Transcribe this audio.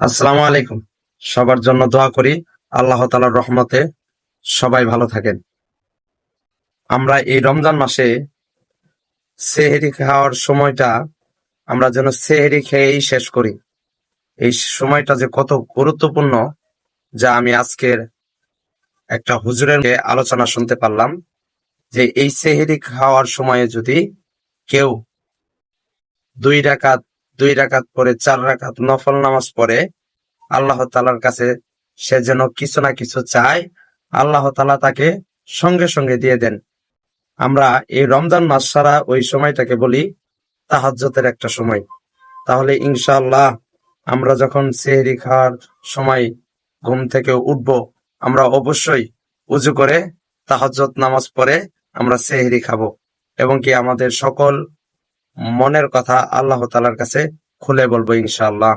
আসসালামু আলাইকুম। সবার জন্য দোয়া করি আল্লাহ তাআলার রহমতে সবাই ভালো থাকেন। আমরা এই রমজান মাসে সেহরি খাওয়ার সময়টা আমরা যেন সেহরি খেয়েই শেষ করি। এই সময়টা যে কত গুরুত্বপূর্ণ, যা আমি আজকের একটা হুজুরের আলোচনা শুনতে পারলাম, যে এই সেহরি খাওয়ার সময়ে যদি কেউ 2 রাকাত 2 রাকাত পরে 4 রাকাত নফল নামাজ পড়ে, আল্লাহ তাআলার কাছে সে যেন কিছু না কিছু চায়, আল্লাহ তাআলা তাকে সঙ্গে সঙ্গে দিয়ে দেন। আমরা এই রমজান মাস ছাড়া ওই সময়টাকে বলি তাহাজ্জুদের একটা সময়। তাহলে ইনশাআল্লাহ আমরা যখন সেহরি খাওয়ার সময় ঘুম থেকে উঠব, আমরা অবশ্যই উজু করে তাহাজ্জুদ নামাজ পড়ে আমরা সেহরি খাবো, এবং কি আমাদের সকল মনের কথা আল্লাহ তাআলার কাছে খুলে বলবো ইনশাআল্লাহ।